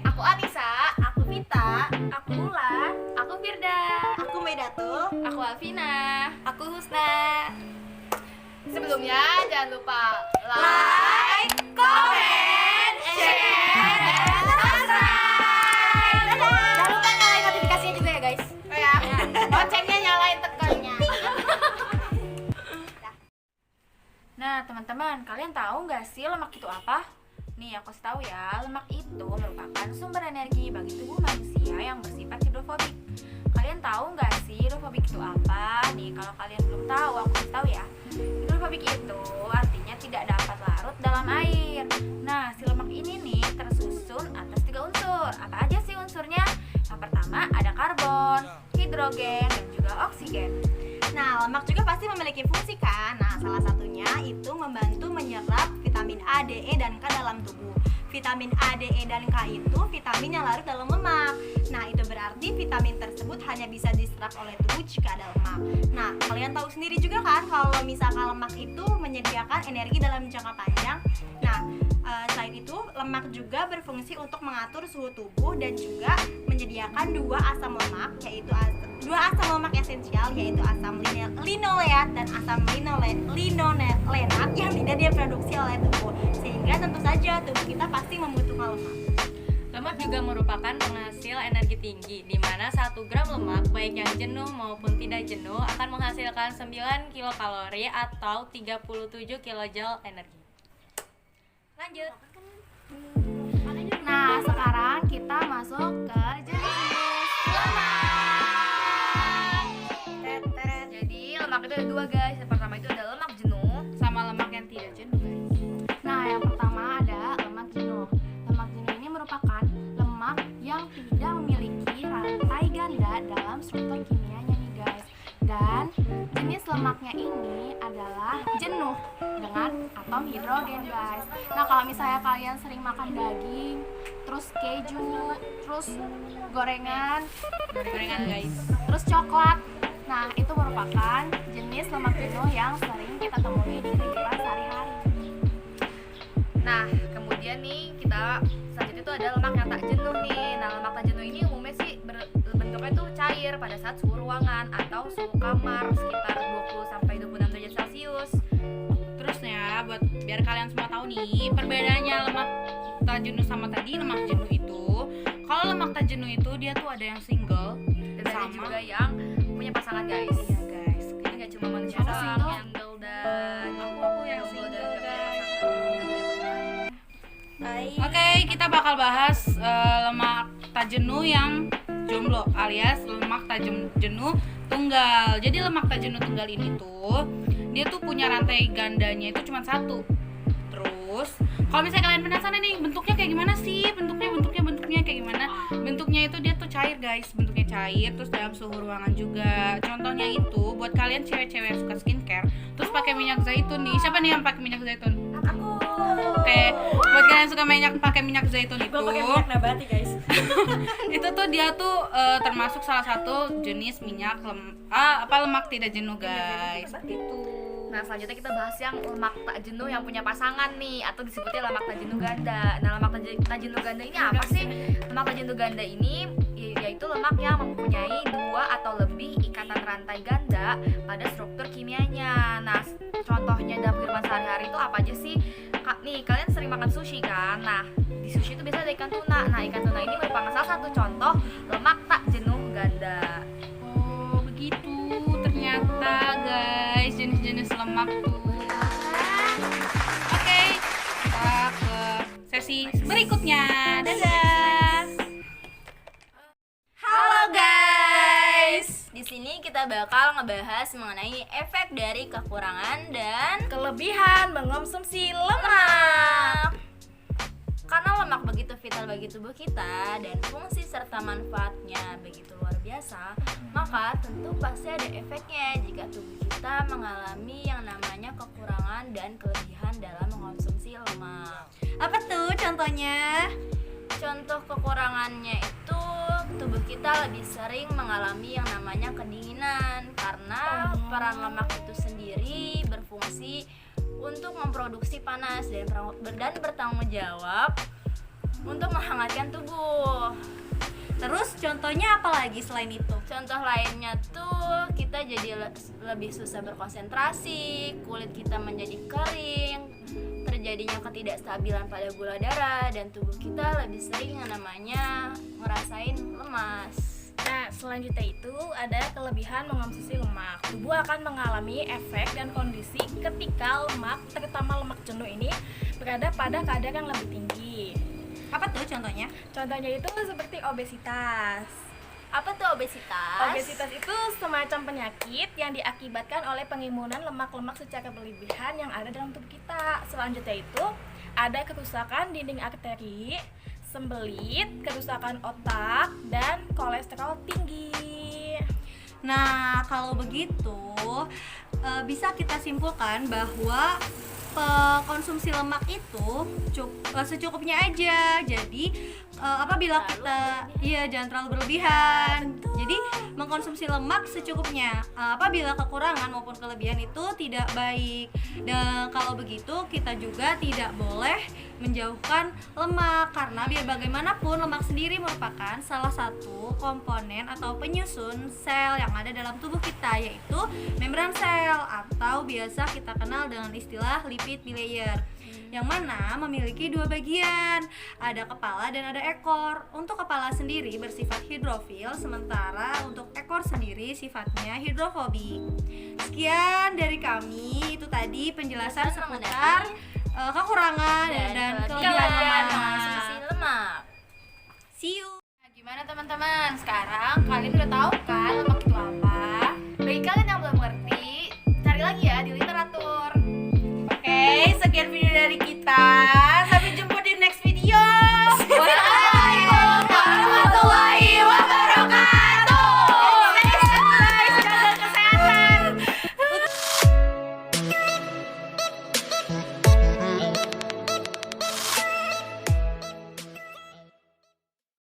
Aku Anissa. Aku Vita. Aku Lula. Aku Firda. Aku Maidatul. Aku Alvina. Aku Husna. Sebelumnya jangan lupa Like, comment, share, and subscribe. Jangan lupa nyalain notifikasinya juga ya guys. Oh ya, loncengnya nyalain tekannya. Nah teman-teman, kalian tahu nggak sih lemak itu apa? Nih aku kasih tahu ya, lemak itu merupakan sumber energi bagi tubuh manusia yang bersifat hidrofobik. Kalian tahu nggak sih hidrofobik itu apa? Nih kalau kalian belum tahu, aku kasih tahu ya. Hidrofobik itu artinya tidak dapat larut dalam air. Nah si lemak ini nih tersusun atas 3 unsur. Apa aja sih unsurnya? Yang pertama ada karbon, hidrogen, dan juga oksigen. Nah, lemak juga pasti memiliki fungsi kan? Nah, salah satunya itu membantu menyerap vitamin A, D, E, dan K dalam tubuh. Vitamin A, D, E, dan K itu vitamin yang larut dalam lemak. Nah, itu berarti vitamin tersebut hanya bisa diserap oleh tubuh jika ada lemak. Nah, kalian tahu sendiri juga kan kalau misalkan lemak itu menyediakan energi dalam jangka panjang. Nah, selain itu lemak juga berfungsi untuk mengatur suhu tubuh dan juga menyediakan dua asam lemak esensial yaitu asam linoleat dan asam linolenat yang tidak diproduksi oleh tubuh, sehingga tentu saja tubuh kita pasti membutuhkan lemak. Lemak juga merupakan penghasil energi tinggi, di mana 1 gram lemak baik yang jenuh maupun tidak jenuh akan menghasilkan 9 kilokalori atau 37 kilojoule energi. Lanjut. Nah sekarang kita masuk ke jenis lemak. Jadi lemak itu ada 2 guys. Yang pertama itu ada lemak jenuh sama lemak yang tidak jenuh guys. Nah yang pertama ada lemak jenuh. Lemak jenuh ini merupakan lemak yang tidak memiliki rantai ganda dalam struktur kimianya nih guys. Dan jenis lemaknya ini adalah jenuh dengan atom hidrogen guys. Nah kalau misalnya kalian sering makan daging, terus keju, terus gorengan guys, terus coklat, nah itu merupakan jenis lemak jenuh yang sering kita temui di kehidupan sehari-hari. Nah, kemudian nih kita selanjutnya itu ada lemak yang tak jenuh nih. Nah, lemak tak jenuh ini umumnya sih bentuknya tuh cair pada saat suhu ruangan atau suhu kamar sekitar 20 sampai 26 derajat Celcius. Terus ya, buat biar kalian semua tahu nih, perbedaannya lemak tak jenuh sama tadi lemak jenuh itu. Kalau lemak tak jenuh itu dia tuh ada yang single Dan ada juga yang punya pasangan guys. Iya guys. Jadi nggak cuma manusia Aku doang single. yang single dan Aku yang jomblo single, dan nggak punya guys. pasangan. Oke, kita bakal bahas lemak tak jenuh yang jomblo alias lemak tak jenuh tunggal. Jadi lemak tak jenuh tunggal ini tuh dia tuh punya rantai gandanya itu cuma 1. Terus kalau misalnya kalian penasaran nih bentuknya kayak gimana sih? Bentuknya kayak gimana? Bentuknya itu dia tuh cair guys, bentuknya cair terus dalam suhu ruangan juga. Contohnya itu buat kalian cewek-cewek yang suka skincare terus pakai minyak zaitun nih. Siapa nih yang pakai minyak zaitun? Aku. Oke, buat kalian yang suka pakai minyak zaitun itu, Gue pakai minyak nabati guys. itu tuh dia tuh termasuk salah satu jenis minyak lemak tidak jenuh guys. Gitu. Nah, selanjutnya kita bahas yang lemak tak jenuh yang punya pasangan nih, atau disebutnya lemak tak jenuh ganda. Nah, lemak tak jenuh ganda ini apa sih? Lemak tak jenuh ganda ini yaitu lemak yang mempunyai 2 atau lebih ikatan rantai ganda pada struktur kimianya. Nah, contohnya dalam kehidupan sehari-hari itu apa aja sih? Nih, kalian sering makan sushi kan? Nah, di sushi itu biasanya ada ikan tuna. Nah, ikan tuna ini merupakan salah satu contoh lemak tak jenuh ganda. Oh begitu ternyata guys jenis-jenis lemak tuh. Oke, kita ke sesi berikutnya. Dadah. Halo guys. Di sini kita bakal ngebahas mengenai efek dari kekurangan dan Kelebihan mengonsumsi lemak. karena lemak begitu vital bagi tubuh kita dan fungsi serta manfaatnya begitu luar biasa, maka tentu pasti ada efeknya jika tubuh kita mengalami yang namanya kekurangan dan kelebihan dalam mengonsumsi lemak. Apa tuh contohnya? Contoh kekurangannya itu tubuh kita lebih sering mengalami yang namanya kedinginan karena peran lemak itu sendiri berfungsi untuk memproduksi panas dan bertanggung jawab untuk menghangatkan tubuh. Terus contohnya apa lagi selain itu? Contoh lainnya tuh kita jadi lebih susah berkonsentrasi, kulit kita menjadi kering, terjadinya ketidakstabilan pada gula darah, dan tubuh kita lebih sering yang namanya ngerasain lemas. Nah, selanjutnya itu ada kelebihan mengonsumsi lemak. Tubuh akan mengalami efek dan kondisi ketika lemak, terutama lemak jenuh ini, berada pada kadar yang lebih tinggi. Apa tuh contohnya? Contohnya itu seperti obesitas. Apa tuh obesitas? Obesitas itu semacam penyakit yang diakibatkan oleh penimbunan lemak-lemak secara berlebihan yang ada dalam tubuh kita. Selanjutnya itu ada kerusakan dinding arteri, sembelit, kerusakan otak, dan kolesterol tinggi. Nah, kalau begitu bisa kita simpulkan bahwa konsumsi lemak itu secukupnya aja. Jadi apabila kita jangan terlalu berlebihan. Jadi mengkonsumsi lemak secukupnya. Apabila kekurangan maupun kelebihan itu tidak baik. Dan kalau begitu kita juga tidak boleh menjauhkan lemak, karena biar bagaimanapun lemak sendiri merupakan salah satu komponen atau penyusun sel yang ada dalam tubuh kita, yaitu membran sel atau biasa kita kenal dengan istilah lipid bilayer, yang mana memiliki dua bagian, ada kepala dan ada ekor. Untuk kepala sendiri bersifat hidrofil, sementara untuk ekor sendiri sifatnya hidrofobik. Sekian dari kami, itu tadi penjelasan seputar kekurangan dan kelebihan mengonsumsi lemak. See you. Nah, gimana teman-teman? Sekarang kalian udah tahu kan lemak itu apa? Bagi kalian yang belum ngerti, cari lagi ya di literatur. Oke, sekian video dari kita.